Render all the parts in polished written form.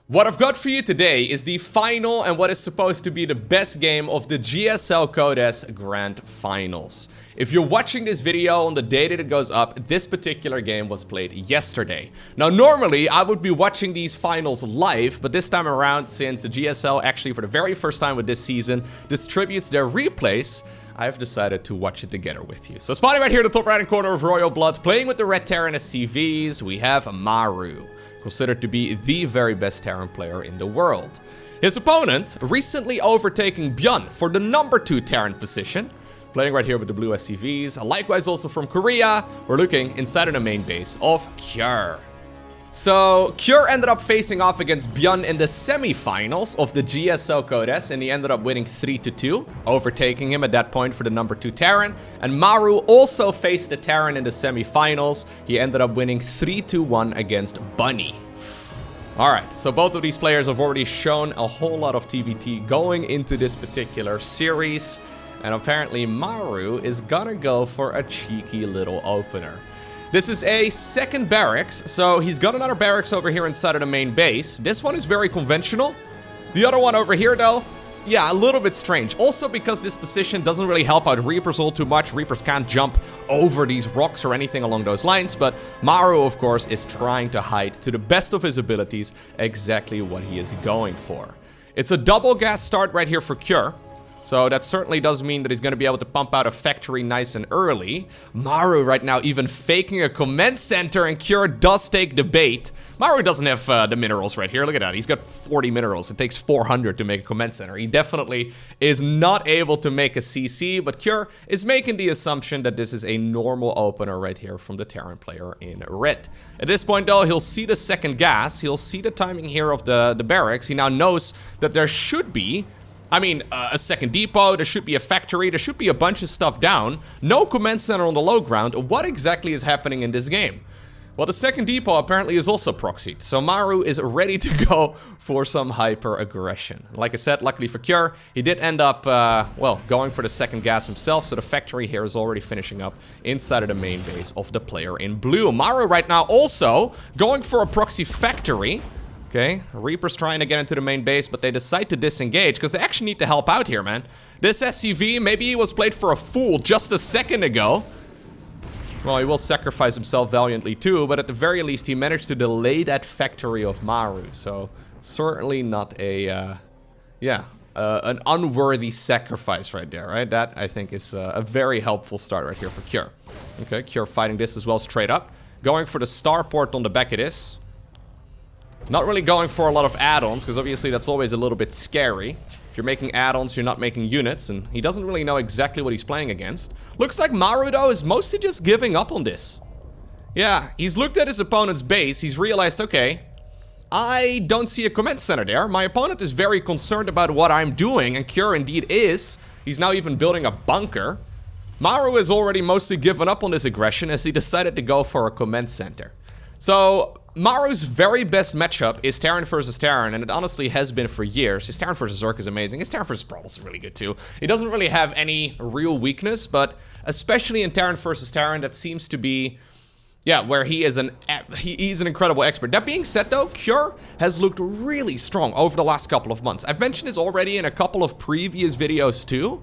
What I've got for you today is the final and what is supposed to be the best game of the GSL Code S Grand Finals. If you're watching this video on the day that it goes up, this particular game was played yesterday. Now normally I would be watching these finals live, but this time around, since the GSL actually for the very first time with this season distributes their replays, I've decided to watch it together with you. So spotting right here in the top right hand corner of Royal Blood, playing with the red Terran SCVs, we have Maru, considered to be the very best Terran player in the world. His opponent recently overtaking Byun for the number 2 Terran position, playing right here with the blue SCVs. Likewise also from Korea, we're looking inside of the main base of Cure. So, Cure ended up facing off against Byun in the semi-finals of the GSL Code S, and he ended up winning 3-2, overtaking him at that point for the number 2 Terran. And Maru also faced the Terran in the semi-finals. He ended up winning 3-1 against Bunny. Alright, so both of these players have already shown a whole lot of TVT going into this particular series. And apparently Maru is gonna go for a cheeky little opener. This is a second barracks, so he's got another barracks over here inside of the main base. This one is very conventional. The other one over here, though, yeah, a little bit strange. Also because this position doesn't really help out Reapers all too much. Reapers can't jump over these rocks or anything along those lines, but Maru, of course, is trying to hide to the best of his abilities exactly what he is going for. It's a double gas start right here for Cure. So that certainly does mean that he's going to be able to pump out a factory nice and early. Maru right now even faking a command center, and Cure does take the bait. Maru doesn't have the minerals right here. Look at that. He's got 40 minerals. It takes 400 to make a command center. He definitely is not able to make a CC, but Cure is making the assumption that this is a normal opener right here from the Terran player in red. At this point, though, he'll see the second gas. He'll see the timing here of the barracks. He now knows that there should be a second depot, there should be a factory, there should be a bunch of stuff down. No command center on the low ground. What exactly is happening in this game? Well, the second depot apparently is also proxied. So Maru is ready to go for some hyper aggression. Like I said, luckily for Cure, he did end up, going for the second gas himself. So the factory here is already finishing up inside of the main base of the player in blue. Maru right now also going for a proxy factory. Okay, Reaper's trying to get into the main base, but they decide to disengage because they actually need to help out here, man. This SCV, maybe he was played for a fool just a second ago. Well, he will sacrifice himself valiantly too, but at the very least, he managed to delay that factory of Maru. So, certainly not an unworthy sacrifice right there, right? That, I think, is a very helpful start right here for Cure. Okay, Cure fighting this as well straight up. Going for the starport on the back of this. Not really going for a lot of add-ons, because obviously that's always a little bit scary. If you're making add-ons, you're not making units, and he doesn't really know exactly what he's playing against. Looks like Maru, though, is mostly just giving up on this. Yeah, he's looked at his opponent's base, he's realized, okay, I don't see a command center there. My opponent is very concerned about what I'm doing, and Cure indeed is. He's now even building a bunker. Maru has already mostly given up on this aggression as he decided to go for a command center. So Maru's very best matchup is Terran versus Terran, and it honestly has been for years. His Terran versus Zerg is amazing. His Terran versus Brawl is really good too. He doesn't really have any real weakness, but especially in Terran versus Terran, that seems to be, where he is he's an incredible expert. That being said though, Cure has looked really strong over the last couple of months. I've mentioned this already in a couple of previous videos too.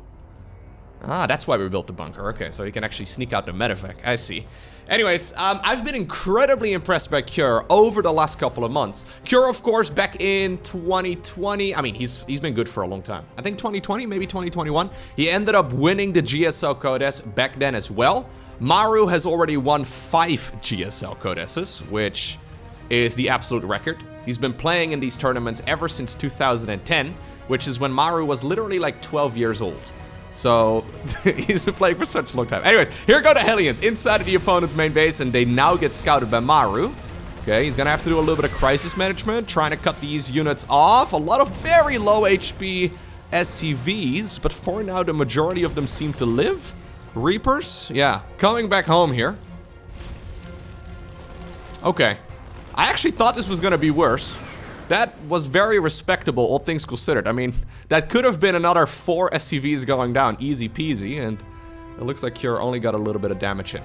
Ah, that's why we built the bunker. Okay, so he can actually sneak out the medevac. I see. Anyways, I've been incredibly impressed by Cure over the last couple of months. Cure, of course, back in 2020. I mean, he's been good for a long time. I think 2020, maybe 2021. He ended up winning the GSL Code S back then as well. Maru has already won 5 GSL Code S's, which is the absolute record. He's been playing in these tournaments ever since 2010, which is when Maru was literally like 12 years old. So, he's been playing for such a long time. Anyways, here go the Hellions inside of the opponent's main base, and they now get scouted by Maru. Okay, he's gonna have to do a little bit of crisis management, trying to cut these units off. A lot of very low HP SCVs, but for now, the majority of them seem to live. Reapers, yeah, coming back home here. Okay, I actually thought this was gonna be worse. That was very respectable, all things considered. I mean, that could have been another 4 SCVs going down, easy peasy, and it looks like Cure only got a little bit of damage in.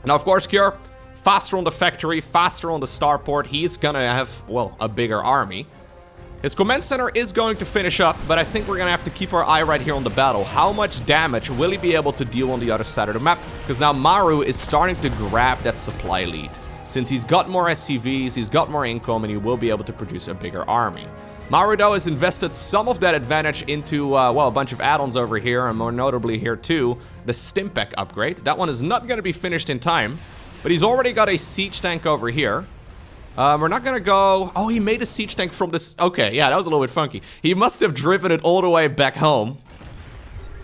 Now, of course, Cure faster on the factory, faster on the starport. He's gonna have, well, a bigger army. His command center is going to finish up, but I think we're gonna have to keep our eye right here on the battle. How much damage will he be able to deal on the other side of the map? Because now Maru is starting to grab that supply lead. Since he's got more SCVs, he's got more income, and he will be able to produce a bigger army. Maru, though, has invested some of that advantage into, well, a bunch of add-ons over here, and more notably here, too, the Stimpak upgrade. That one is not going to be finished in time, but he's already got a siege tank over here. We're not going to go... Oh, he made a siege tank from this... Okay, yeah, that was a little bit funky. He must have driven it all the way back home.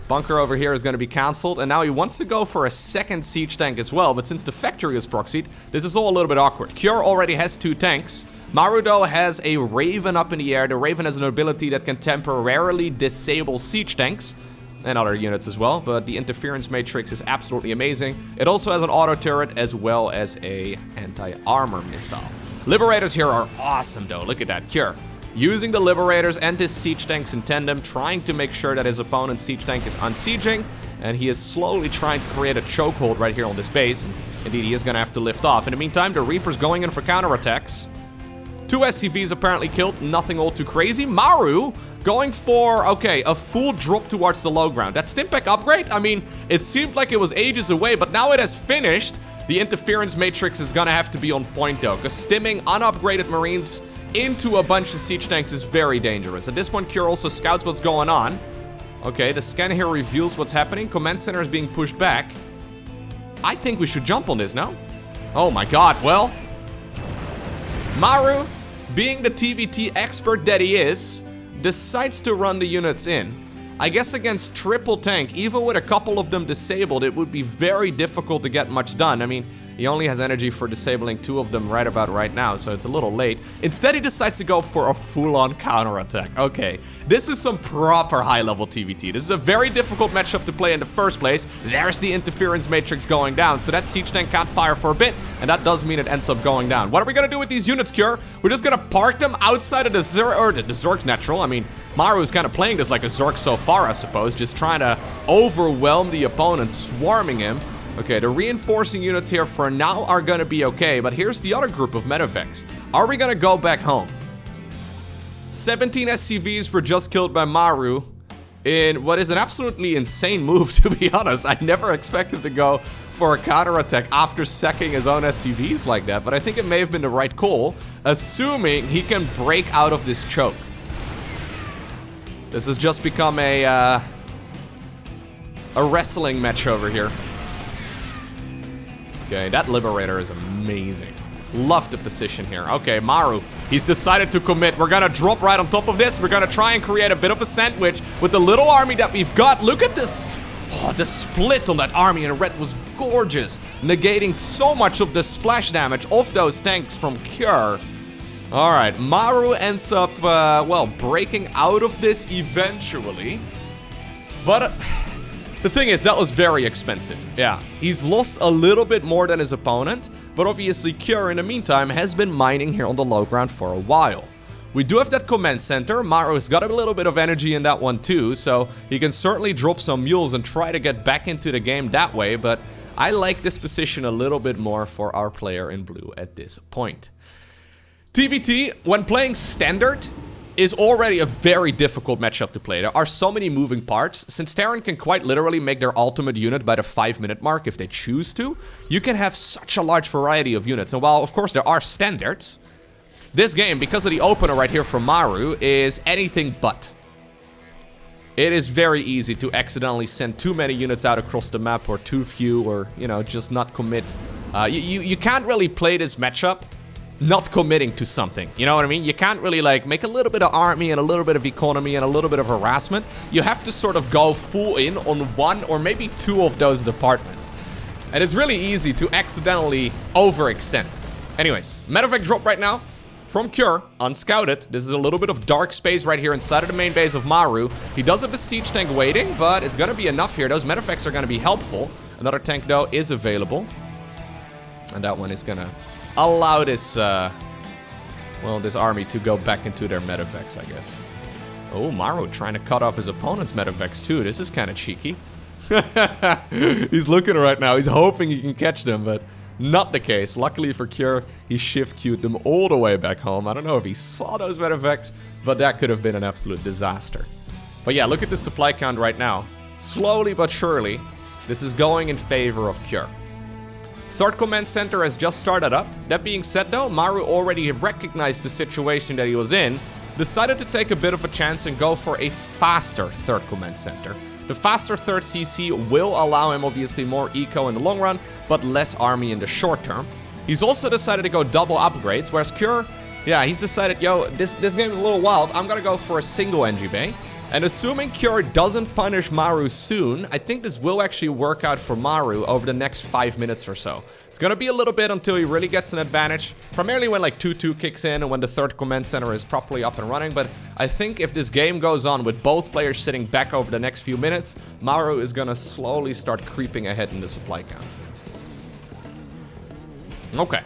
Bunker over here is going to be cancelled, and now he wants to go for a second siege tank as well, but since the factory is proxied, this is all a little bit awkward. Cure already has 2 tanks. Maru, though, has a Raven up in the air. The Raven has an ability that can temporarily disable siege tanks and other units as well, but the interference matrix is absolutely amazing. It also has an auto turret as well as a anti-armor missile. Liberators here are awesome, though. Look at that. Cure using the Liberators and his siege tanks in tandem, trying to make sure that his opponent's siege tank is unsieging, and he is slowly trying to create a chokehold right here on this base. Indeed, he is going to have to lift off. In the meantime, the Reaper's going in for counterattacks. 2 SCVs apparently killed, nothing all too crazy. Maru going for, okay, a full drop towards the low ground. That Stimpak upgrade, I mean, it seemed like it was ages away, but now it has finished. The interference matrix is gonna have to be on point, though, because stimming unupgraded Marines into a bunch of siege tanks is very dangerous. At this point, Cure also scouts what's going on. Okay, the scan here reveals what's happening. Command center is being pushed back. I think we should jump on this, no? Oh my god, well... Maru, being the TVT expert that he is, decides to run the units in. I guess against triple tank, even with a couple of them disabled, it would be very difficult to get much done. I mean, he only has energy for disabling 2 of them right about right now, so it's a little late. Instead, he decides to go for a full-on counterattack. Okay, this is some proper high-level TVT. This is a very difficult matchup to play in the first place. There's the interference matrix going down, so that siege tank can't fire for a bit, and that does mean it ends up going down. What are we gonna do with these units, Cure? We're just gonna park them outside of the Zerg's natural. I mean, Maru is kind of playing this like a Zerg so far, I suppose, just trying to overwhelm the opponent, swarming him. Okay, the reinforcing units here for now are gonna be okay, but here's the other group of medevacs. Are we gonna go back home? 17 SCVs were just killed by Maru in what is an absolutely insane move, to be honest. I never expected to go for a counterattack after sacking his own SCVs like that, but I think it may have been the right call, assuming he can break out of this choke. This has just become a wrestling match over here. Okay, that Liberator is amazing. Love the position here. Okay, Maru, he's decided to commit. We're gonna drop right on top of this. We're gonna try and create a bit of a sandwich with the little army that we've got. Look at this. Oh, the split on that army in red was gorgeous, negating so much of the splash damage of those tanks from Cure. Alright, Maru ends up, well, breaking out of this eventually. But the thing is, that was very expensive. Yeah, he's lost a little bit more than his opponent, but obviously Cure, in the meantime, has been mining here on the low ground for a while. We do have that command center. Maru's got a little bit of energy in that one too, so he can certainly drop some mules and try to get back into the game that way, but I like this position a little bit more for our player in blue at this point. TVT, when playing standard, is already a very difficult matchup to play. There are so many moving parts. Since Terran can quite literally make their ultimate unit by the 5-minute mark if they choose to, you can have such a large variety of units. And while, of course, there are standards, this game, because of the opener right here from Maru, is anything but. It is very easy to accidentally send too many units out across the map, or too few, or, you know, just not commit. You can't really play this matchup not committing to something, you know what I mean? You can't really, like, make a little bit of army and a little bit of economy and a little bit of harassment. You have to sort of go full in on 1 or maybe 2 of those departments. And it's really easy to accidentally overextend. Anyways, medevac drop right now from Cure, unscouted. This is a little bit of dark space right here inside of the main base of Maru. He does have a siege tank waiting, but it's gonna be enough here. Those medevacs are gonna be helpful. Another tank, though, is available. And that one is gonna allow this, well, this army to go back into their medevacs, I guess. Oh, Maru trying to cut off his opponent's medevacs, too. This is kind of cheeky. He's looking right now. He's hoping he can catch them, but Not the case. Luckily for Cure, he shift queued them all the way back home. I don't know if he saw those medevacs, but that could have been an absolute disaster. But yeah, look at the supply count right now. Slowly but surely, this is going in favor of Cure. Third command center has just started up. That being said though, Maru already recognized the situation that he was in, decided to take a bit of a chance and go for a faster third command center. The faster third CC will allow him obviously more eco in the long run, but less army in the short term. He's also decided to go double upgrades, whereas Cure, yeah, he's decided, yo, this game is a little wild, I'm gonna go for a single NG bay. And assuming Cure doesn't punish Maru soon, I think this will actually work out for Maru over the next 5 minutes or so. It's gonna be a little bit until he really gets an advantage, primarily when like 2-2 kicks in and when the third command center is properly up and running, but I think if this game goes on with both players sitting back over the next few minutes, Maru is gonna slowly start creeping ahead in the supply count. Okay.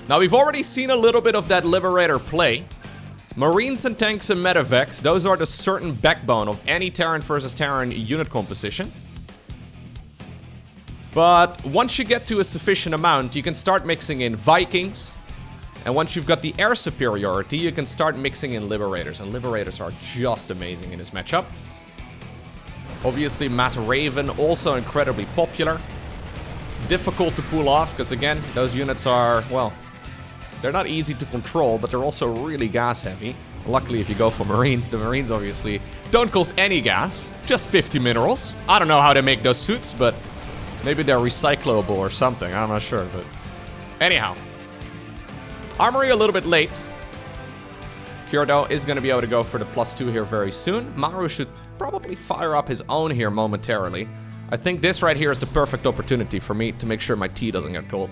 Now we've already seen a little bit of that Liberator play. Marines and tanks and medevacs, those are the certain backbone of any Terran versus Terran unit composition. But once you get to a sufficient amount, you can start mixing in Vikings. And once you've got the air superiority, you can start mixing in Liberators. And Liberators are just amazing in this matchup. Obviously, Mass Raven, also incredibly popular. Difficult to pull off, because again, those units are, well, they're not easy to control, but they're also really gas heavy. Luckily, if you go for Marines, the Marines obviously don't cost any gas, just 50 minerals. I don't know how they make those suits, but maybe they're recyclable or something. I'm not sure, but anyhow. Armory a little bit late. Kyoto is going to be able to go for the +2 here very soon. Maru should probably fire up his own here momentarily. I think this right here is the perfect opportunity for me to make sure my tea doesn't get cold.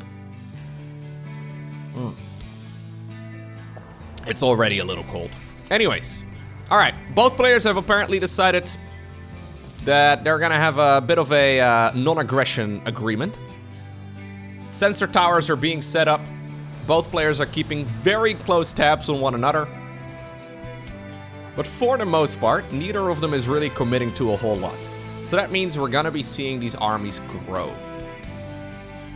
It's already a little cold. Anyways. Alright, both players have apparently decided that they're gonna have a bit of a non-aggression agreement. Sensor towers are being set up. Both players are keeping very close tabs on one another. But for the most part, neither of them is really committing to a whole lot. So that means we're gonna be seeing these armies grow.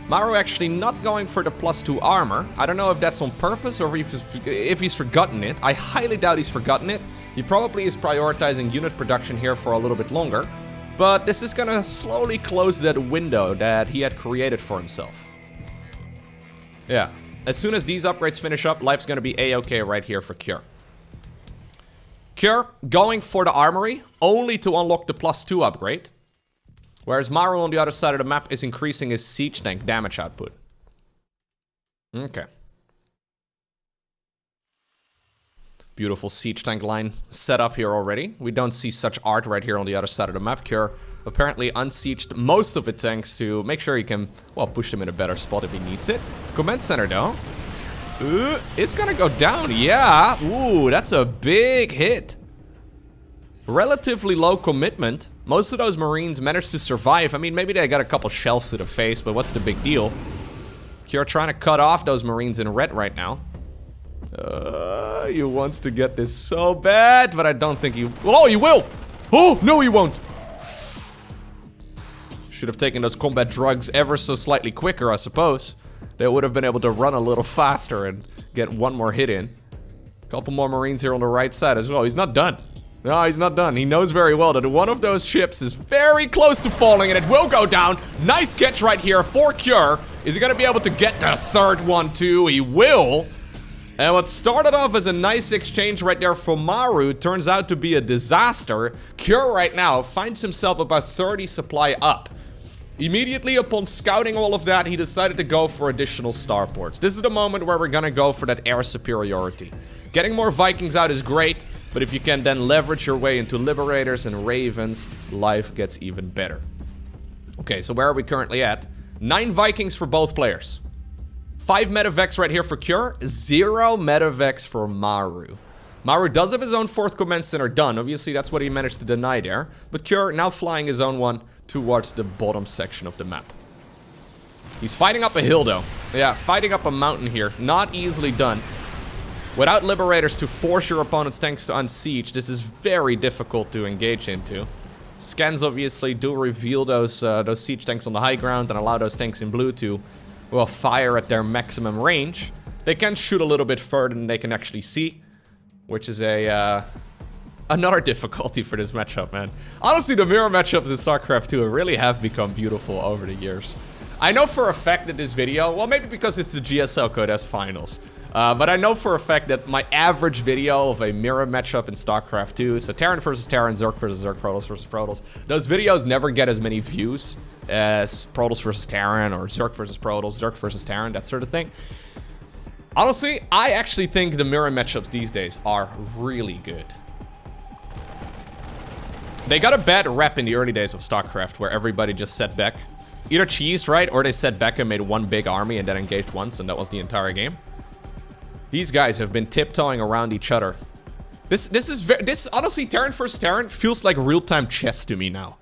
Maru actually not going for the +2 armor. I don't know if that's on purpose or if he's forgotten it. I highly doubt he's forgotten it. He probably is prioritizing unit production here for a little bit longer. But this is gonna slowly close that window that he had created for himself. Yeah. As soon as these upgrades finish up, life's gonna be a-okay right here for Cure. Cure going for the armory, only to unlock the +2 upgrade. Whereas Maru on the other side of the map is increasing his siege tank damage output. Okay. Beautiful siege tank line set up here already. We don't see such art right here on the other side of the map. Cure apparently unsieged most of its tanks to make sure he can, well, push them in a better spot if he needs it. Command center though. It's gonna go down, yeah. Ooh, that's a big hit. Relatively low commitment. Most of those Marines managed to survive. I mean, maybe they got a couple shells to the face, but what's the big deal? Cure trying to cut off those Marines in red right now. He wants to get this so bad, but I don't think he... Oh, he will! Oh, no he won't! Should have taken those combat drugs ever so slightly quicker, I suppose. They would have been able to run a little faster and get one more hit in. Couple more Marines here on the right side as well. He's not done. No, he's not done. He knows very well that one of those ships is very close to falling and it will go down. Nice catch right here for Cure. Is he going to be able to get the third one too? He will. And what started off as a nice exchange right there for Maru turns out to be a disaster. Cure right now finds himself about 30 supply up. Immediately upon scouting all of that, he decided to go for additional starports. This is the moment where we're gonna go for that air superiority. Getting more Vikings out is great, but if you can then leverage your way into Liberators and Ravens, life gets even better. Okay, so where are we currently at? 9 Vikings for both players. 5 medevacs right here for Cure, 0 medevacs for Maru. Maru does have his own 4th command center done. Obviously, that's what he managed to deny there. But Cure now flying his own one towards the bottom section of the map. He's fighting up a hill, though. Yeah, fighting up a mountain here. Not easily done. Without Liberators to force your opponent's tanks to unsiege, this is very difficult to engage into. Scans obviously do reveal those siege tanks on the high ground and allow those tanks in blue to, well, fire at their maximum range. They can shoot a little bit further than they can actually see, which is another difficulty for this matchup, man. Honestly, the mirror matchups in StarCraft 2 really have become beautiful over the years. I know for a fact that this video, well, maybe because it's the GSL Code S finals, but I know for a fact that my average video of a mirror matchup in StarCraft 2, so Terran versus Terran, Zerg versus Zerg, Protoss versus Protoss, those videos never get as many views as Protoss versus Terran or Zerg versus Protoss, Zerg versus Terran, that sort of thing. Honestly, I actually think the mirror matchups these days are really good. They got a bad rep in the early days of StarCraft where everybody just sat back. Either cheesed, right, or they sat back and made one big army and then engaged once and that was the entire game. These guys have been tiptoeing around each other. This honestly, Terran versus Terran feels like real-time chess to me now.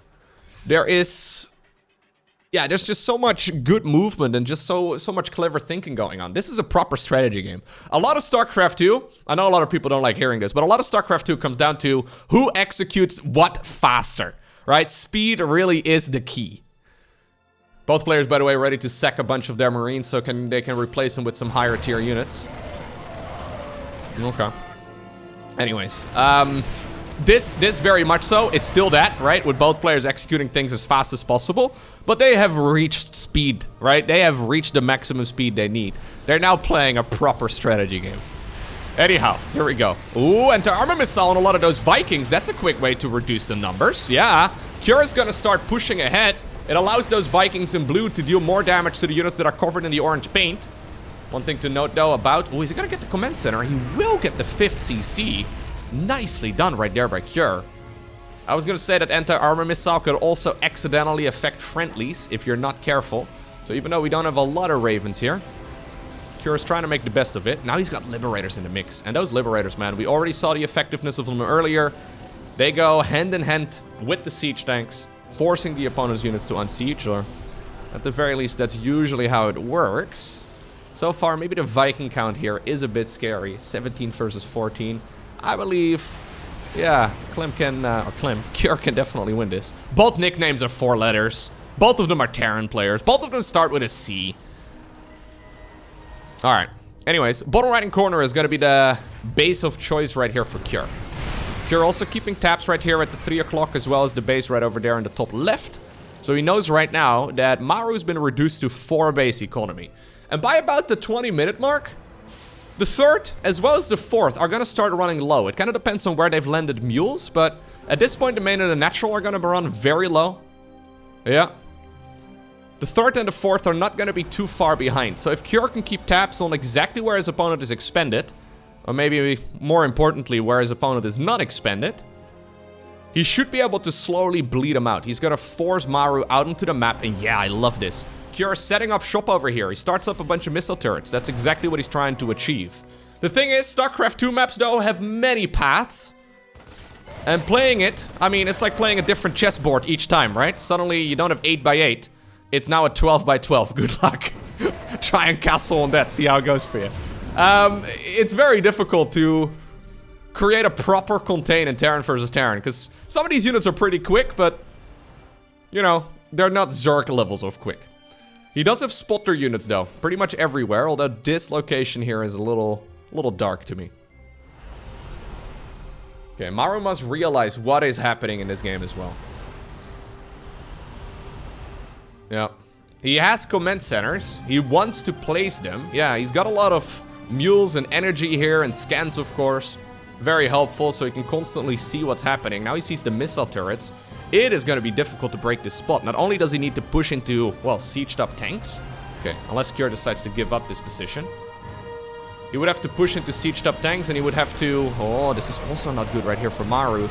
There's just so much good movement and just so much clever thinking going on. This is a proper strategy game. A lot of StarCraft 2, I know a lot of people don't like hearing this, but a lot of StarCraft 2 comes down to who executes what faster, right? Speed really is the key. Both players, by the way, ready to sack a bunch of their Marines so they can replace them with some higher tier units. Okay. Anyways, this very much so is still that, right? With both players executing things as fast as possible. But they have reached speed, right? They have reached the maximum speed they need. They're now playing a proper strategy game. Anyhow, here we go. Ooh, anti-armor missile on a lot of those Vikings. That's a quick way to reduce the numbers. Yeah, Kira's gonna start pushing ahead. It allows those Vikings in blue to deal more damage to the units that are covered in the orange paint. One thing to note, though, about... Oh, he's gonna get the command center. He will get the 5th CC. Nicely done right there by Cure. I was gonna say that anti-armor missile could also accidentally affect friendlies if you're not careful. So even though we don't have a lot of Ravens here, Cure's trying to make the best of it. Now he's got Liberators in the mix. And those Liberators, man, we already saw the effectiveness of them earlier. They go hand in hand with the siege tanks, forcing the opponent's units to unsiege, or at the very least, that's usually how it works. So far, maybe the Viking count here is a bit scary. 17 versus 14. I believe, yeah, Cure can definitely win this. Both nicknames are 4 letters. Both of them are Terran players. Both of them start with a C. Alright. Anyways, bottom right-hand corner is going to be the base of choice right here for Cure. Cure also keeping tabs right here at the 3 o'clock, as well as the base right over there in the top left. So he knows right now that Maru's been reduced to 4 base economy. And by about the 20-minute mark, the 3rd as well as the 4th are going to start running low. It kind of depends on where they've landed mules, but at this point the main and the natural are going to run very low. Yeah. The 3rd and the 4th are not going to be too far behind. So if Cure can keep tabs on exactly where his opponent is expended, or maybe more importantly where his opponent is not expended, he should be able to slowly bleed him out. He's going to force Maru out into the map, and yeah, I love this. Cure is setting up shop over here. He starts up a bunch of missile turrets. That's exactly what he's trying to achieve. The thing is, StarCraft 2 maps, though, have many paths. And playing it, I mean, it's like playing a different chessboard each time, right? Suddenly, you don't have 8x8. It's now a 12x12. Good luck. Try and castle on that. See how it goes for you. It's very difficult to create a proper contain in Terran versus Terran, because some of these units are pretty quick, but, you know, they're not Zerg levels of quick. He does have spotter units, though, pretty much everywhere, although this location here is a little dark to me. Okay, Maru must realize what is happening in this game as well. Yeah. He has command centers. He wants to place them. Yeah, he's got a lot of mules and energy here, and scans, of course. Very helpful, so he can constantly see what's happening. Now he sees the missile turrets. It is going to be difficult to break this spot. Not only does he need to push into, well, sieged up tanks. Okay, unless Cure decides to give up this position. He would have to push into sieged up tanks, and he would have to... Oh, this is also not good right here for Maru.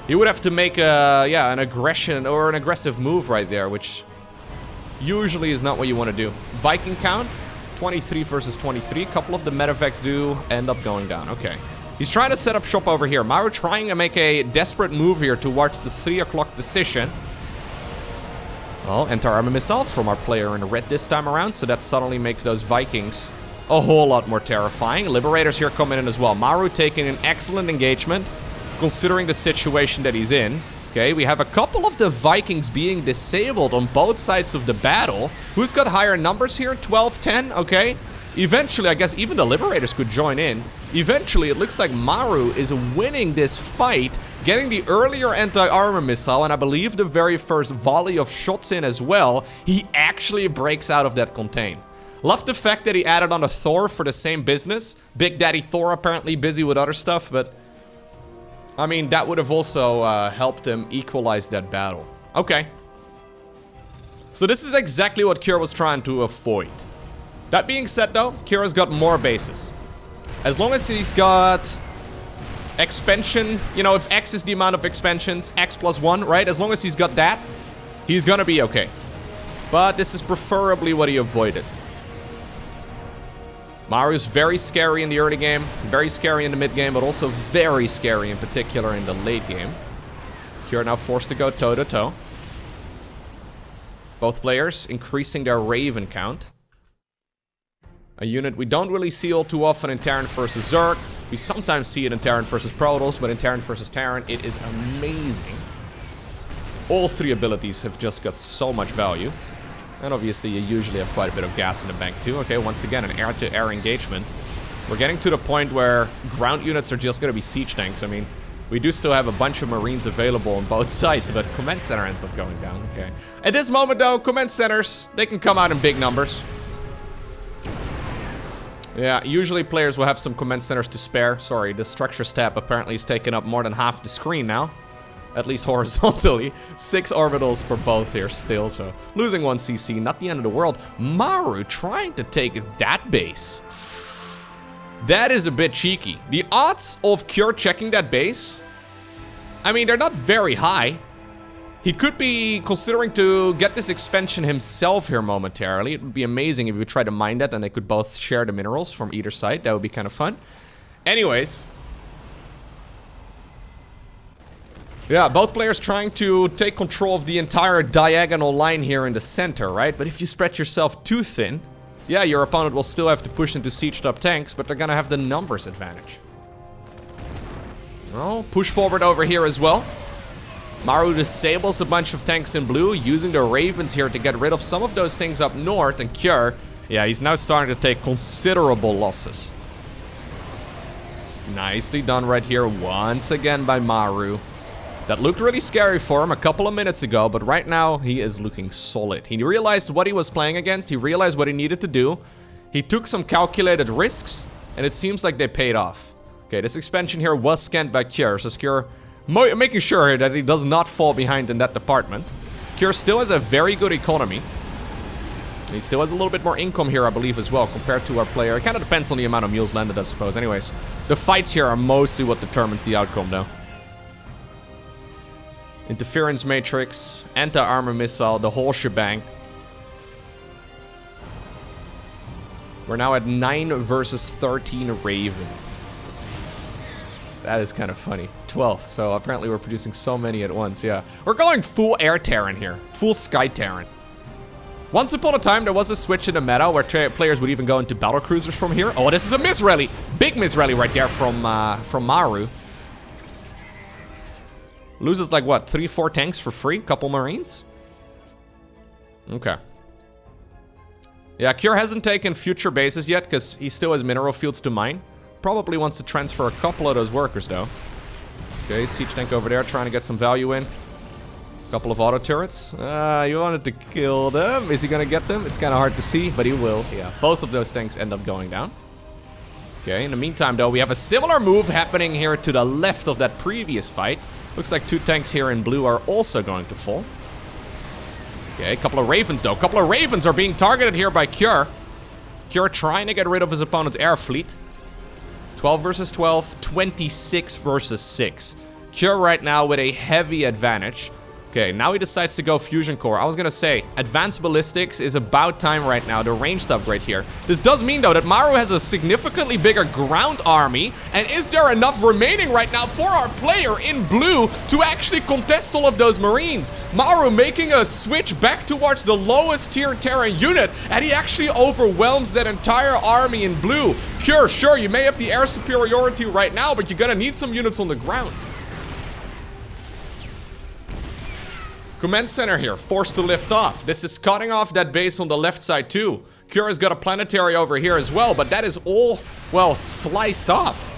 He would have to make an aggression or an aggressive move right there, which usually is not what you want to do. Viking count, 23 versus 23. A couple of the medevacs do end up going down. Okay. He's trying to set up shop over here. Maru trying to make a desperate move here towards the 3 o'clock position. Well, anti-armor missile from our player in red this time around, so that suddenly makes those Vikings a whole lot more terrifying. Liberators here coming in as well. Maru taking an excellent engagement. considering the situation that he's in. Okay, we have a couple of the Vikings being disabled on both sides of the battle. Who's got higher numbers here? 12, 10, okay. Eventually, I guess even the Liberators could join in. Eventually, it looks like Maru is winning this fight, getting the earlier anti-armor missile, and I believe the very first volley of shots in as well. He actually breaks out of that contain. Love the fact that he added on a Thor for the same business. Big Daddy Thor apparently busy with other stuff, but I mean, that would have also helped him equalize that battle. Okay. So this is exactly what Kira was trying to avoid. That being said, though, Kira's got more bases. As long as he's got expansion, you know, if X is the amount of expansions, X plus 1, right? As long as he's got that, he's gonna be okay. But this is preferably what he avoided. Maru's very scary in the early game, very scary in the mid game, but also very scary in particular in the late game. Kira now forced to go toe-to-toe. Both players increasing their Raven count. A unit we don't really see all too often in Terran versus Zerg. We sometimes see it in Terran versus Protoss, but in Terran versus Terran, it is amazing. All three abilities have just got so much value. And obviously, you usually have quite a bit of gas in the bank too. Okay, once again, an air-to-air engagement. We're getting to the point where ground units are just going to be siege tanks. I mean, we do still have a bunch of Marines available on both sides, but Command Center ends up going down. Okay. At this moment, though, Command Centers, they can come out in big numbers. Yeah, usually players will have some Command Centers to spare. Sorry, the Structures tab apparently is taking up more than half the screen now. At least horizontally. 6 orbitals for both here still, so losing 1 CC, not the end of the world. Maru trying to take that base. That is a bit cheeky. The odds of Cure checking that base, I mean, they're not very high. He could be considering to get this expansion himself here momentarily. It would be amazing if we try to mine that and they could both share the minerals from either side. That would be kind of fun. Anyways. Yeah, both players trying to take control of the entire diagonal line here in the center, right? But if you spread yourself too thin, yeah, your opponent will still have to push into sieged up tanks, but they're gonna have the numbers advantage. Oh, push forward over here as well. Maru disables a bunch of tanks in blue, using the Ravens here to get rid of some of those things up north, and Cure, yeah, he's now starting to take considerable losses. Nicely done right here once again by Maru. That looked really scary for him a couple of minutes ago, but right now he is looking solid. He realized what he was playing against, he realized what he needed to do. He took some calculated risks, and it seems like they paid off. Okay, this expansion here was scanned by Cure, so Cure making sure that he does not fall behind in that department. Cure still has a very good economy. He still has a little bit more income here, I believe, as well, compared to our player. It kind of depends on the amount of mules landed, I suppose. Anyways, the fights here are mostly what determines the outcome, though. Interference matrix, anti-armor missile, the whole shebang. We're now at 9 versus 13 Raven. That is kind of funny. 12, so apparently we're producing so many at once, yeah. We're going full air Terran here, full sky Terran. Once upon a time, there was a switch in the meta where players would even go into battle cruisers from here. Oh, this is a misrally. Big misrally right there from Maru. Loses like what, 3-4 tanks for free? Couple Marines? Okay. Yeah, Cure hasn't taken future bases yet because he still has mineral fields to mine. Probably wants to transfer a couple of those workers though. Okay, siege tank over there trying to get some value in. Couple of auto turrets. You wanted to kill them. Is he gonna get them? It's kind of hard to see, but he will. Yeah, both of those tanks end up going down. Okay, in the meantime though, we have a similar move happening here to the left of that previous fight. Looks like 2 tanks here in blue are also going to fall. Okay, a couple of Ravens though. A couple of Ravens are being targeted here by Cure. Cure trying to get rid of his opponent's air fleet. 12 versus 12, 26 versus 6. Cure right now with a heavy advantage. Okay, now he decides to go Fusion Core. I was gonna say, Advanced Ballistics is about time right now, the ranged upgrade here. This does mean, though, that Maru has a significantly bigger ground army, and is there enough remaining right now for our player in blue to actually contest all of those Marines? Maru making a switch back towards the lowest tier Terran unit, and he actually overwhelms that entire army in blue. Cure, sure, you may have the air superiority right now, but you're gonna need some units on the ground. Command center here, forced to lift off. This is cutting off that base on the left side too. Kura's got a planetary over here as well, but that is all, well, sliced off.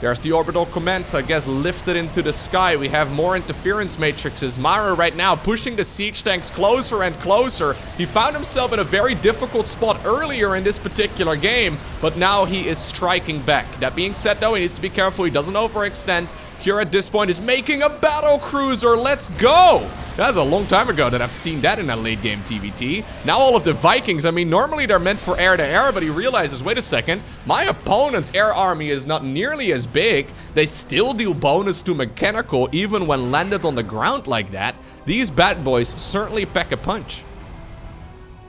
There's the orbital commands, I guess, lifted into the sky. We have more interference matrices. Maru right now pushing the siege tanks closer and closer. He found himself in a very difficult spot earlier in this particular game, but now he is striking back. That being said, though, he needs to be careful he doesn't overextend. Kura at this point is making a battle cruiser. Let's go! That's a long time ago that I've seen that in a late game TVT. Now all of the Vikings, I mean, normally they're meant for air to air, but he realizes, wait a second, my opponent's air army is not nearly as big. They still do bonus to mechanical even when landed on the ground like that. These bad boys certainly pack a punch.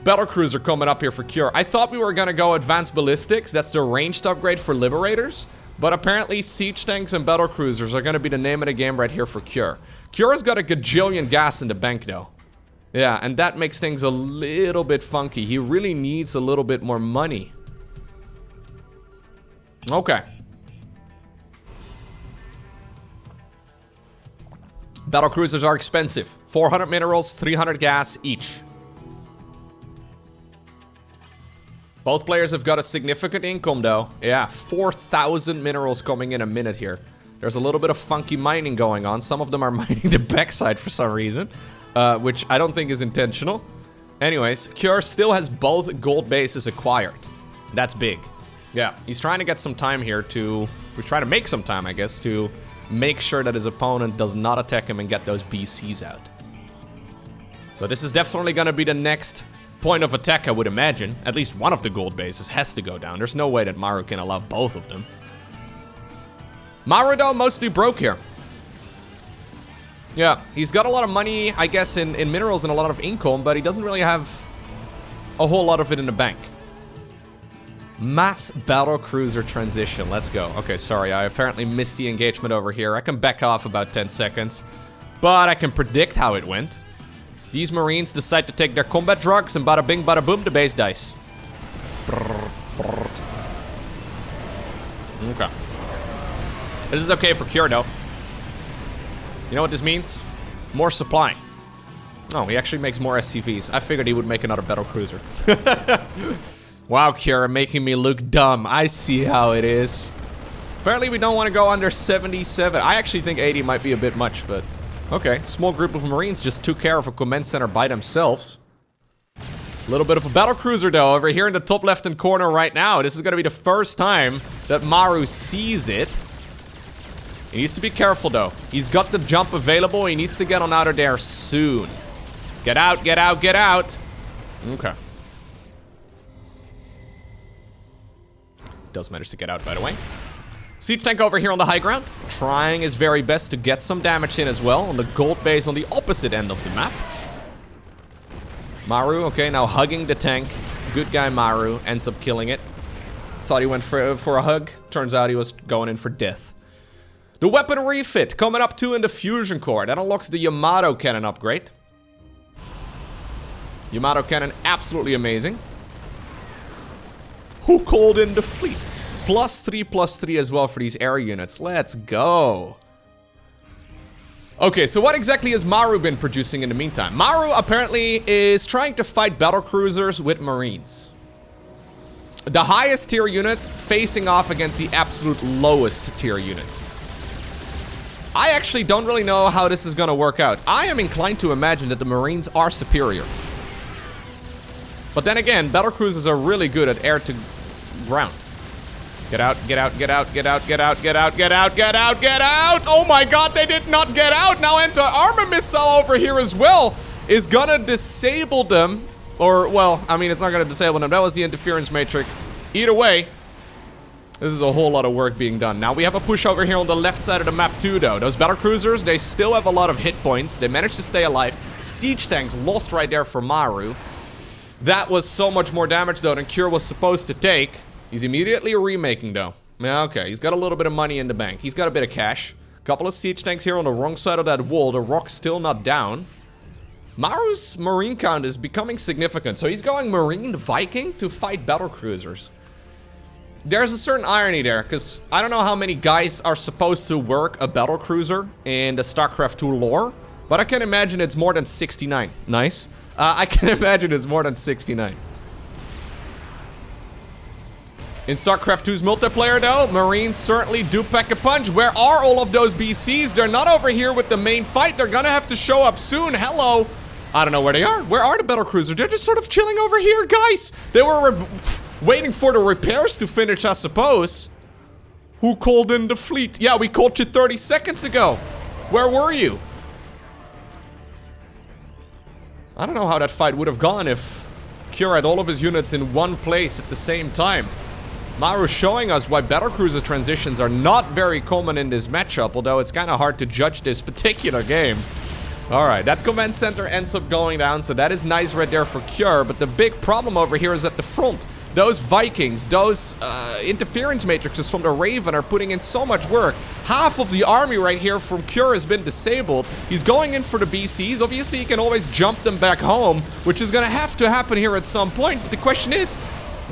Battlecruiser coming up here for Cure. I thought we were gonna go advanced ballistics. That's the ranged upgrade for Liberators. But apparently siege tanks and battlecruisers are gonna be the name of the game right here for Cure. Cure's got a gajillion gas in the bank though. Yeah, and that makes things a little bit funky. He really needs a little bit more money. Okay. Battlecruisers are expensive. 400 minerals, 300 gas each. Both players have got a significant income though. Yeah, 4,000 minerals coming in a minute here. There's a little bit of funky mining going on. Some of them are mining the backside for some reason, which I don't think is intentional. Anyways, Cure still has both gold bases acquired. That's big. Yeah, he's trying to get some time here to... He's trying to make some time, I guess, to make sure that his opponent does not attack him and get those BCs out. So this is definitely going to be the next point of attack, I would imagine. At least one of the gold bases has to go down. There's no way that Maru can allow both of them. Maru, though, mostly broke here. Yeah, he's got a lot of money, I guess, in minerals and a lot of income, but he doesn't really have a whole lot of it in the bank. Mass battle cruiser transition. Let's go. Okay, sorry, I apparently missed the engagement over here. I can back off about 10 seconds, but I can predict how it went. These Marines decide to take their combat drugs and bada bing, bada boom, the base dice. Okay. This is okay for Cure, though. You know what this means? More supply. Oh, he actually makes more SCVs. I figured he would make another battle cruiser. Wow, Cure, making me look dumb. I see how it is. Apparently, we don't want to go under 77. I actually think 80 might be a bit much, but... Okay, small group of Marines just took care of a command center by themselves. A little bit of a battle cruiser, though, over here in the top left-hand corner right now. This is going to be the first time that Maru sees it. He needs to be careful, though. He's got the jump available. He needs to get on out of there soon. Get out, get out, get out. Okay. Does manage to get out, by the way. Siege tank over here on the high ground, trying his very best to get some damage in as well on the gold base on the opposite end of the map. Maru, okay, now hugging the tank. Good guy Maru ends up killing it. Thought he went for a hug. Turns out he was going in for death. The weapon refit coming up too in the fusion core. That unlocks the Yamato cannon upgrade. Yamato cannon, absolutely amazing. Who called in the fleet? +3/+3 as well for these air units. Let's go. Okay, so what exactly has Maru been producing in the meantime? Maru apparently is trying to fight battlecruisers with Marines. The highest tier unit facing off against the absolute lowest tier unit. I actually don't really know how this is gonna work out. I am inclined to imagine that the Marines are superior. But then again, battlecruisers are really good at air to ground. Get out, get out, get out, get out, get out, get out, get out, get out, get out! Oh my god, they did not get out! Now anti-armor missile over here as well is gonna disable them. Or, well, I mean, it's not gonna disable them. That was the interference matrix. Either way, this is a whole lot of work being done. Now we have a push over here on the left side of the map too, though. Those battlecruisers, they still have a lot of hit points. They managed to stay alive. Siege tanks lost right there for Maru. That was so much more damage, though, than Cure was supposed to take. He's immediately remaking, though. Yeah, okay, he's got a little bit of money in the bank. He's got a bit of cash. A couple of siege tanks here on the wrong side of that wall. The rock's still not down. Maru's Marine count is becoming significant. So he's going Marine Viking to fight battlecruisers. There's a certain irony there, because I don't know how many guys are supposed to work a battlecruiser in the StarCraft 2 lore. But I can imagine it's more than 69. Nice. I can imagine it's more than 69. In StarCraft 2's multiplayer though, Marines certainly do pack a punch. Where are all of those BCs? They're not over here with the main fight. They're gonna have to show up soon. Hello. I don't know where they are. Where are the battlecruisers? They're just sort of chilling over here, guys. They were waiting for the repairs to finish, I suppose. Who called in the fleet? Yeah, we called you 30 seconds ago. Where were you? I don't know how that fight would have gone if Cure had all of his units in one place at the same time. Maru showing us why battlecruiser transitions are not very common in this matchup, although it's kind of hard to judge this particular game. Alright, that command center ends up going down, so that is nice right there for Cure, but the big problem over here is at the front. Those Vikings, those interference matrices from the Raven are putting in so much work. Half of the army right here from Cure has been disabled. He's going in for the BCs. Obviously, he can always jump them back home, which is going to happen here at some point. But the question is,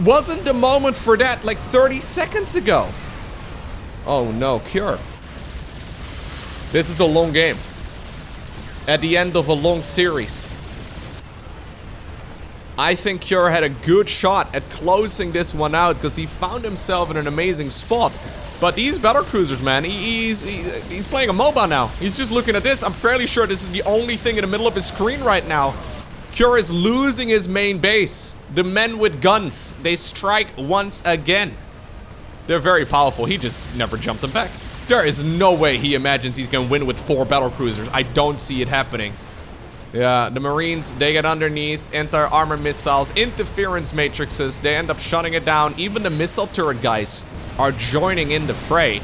wasn't the moment for that like 30 seconds ago? Oh no, Cure. This is a long game. At the end of a long series. I think Cure had a good shot at closing this one out because he found himself in an amazing spot. But these battlecruisers, man, he's playing a MOBA now. He's just looking at this. I'm fairly sure this is the only thing in the middle of his screen right now. Cure is losing his main base. The men with guns, they strike once again. They're very powerful. He just never jumped them back. There is no way he imagines he's gonna win with 4 battlecruisers. I don't see it happening. Yeah, the Marines, they get underneath, anti-armor missiles, interference matrices, they end up shutting it down. Even the missile turret guys are joining in the fray.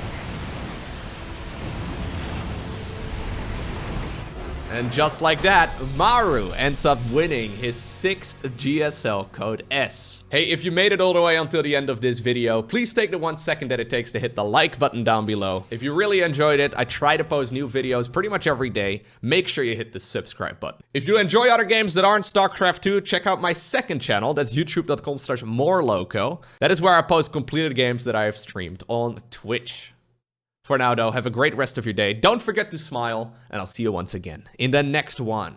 And just like that, Maru ends up winning his 6th GSL Code S. Hey, if you made it all the way until the end of this video, please take the 1 second that it takes to hit the like button down below. If you really enjoyed it, I try to post new videos pretty much every day. Make sure you hit the subscribe button. If you enjoy other games that aren't StarCraft 2, check out my second channel. That's youtube.com/morelowko. That is where I post completed games that I have streamed on Twitch. For now, though, have a great rest of your day. Don't forget to smile, and I'll see you once again in the next one.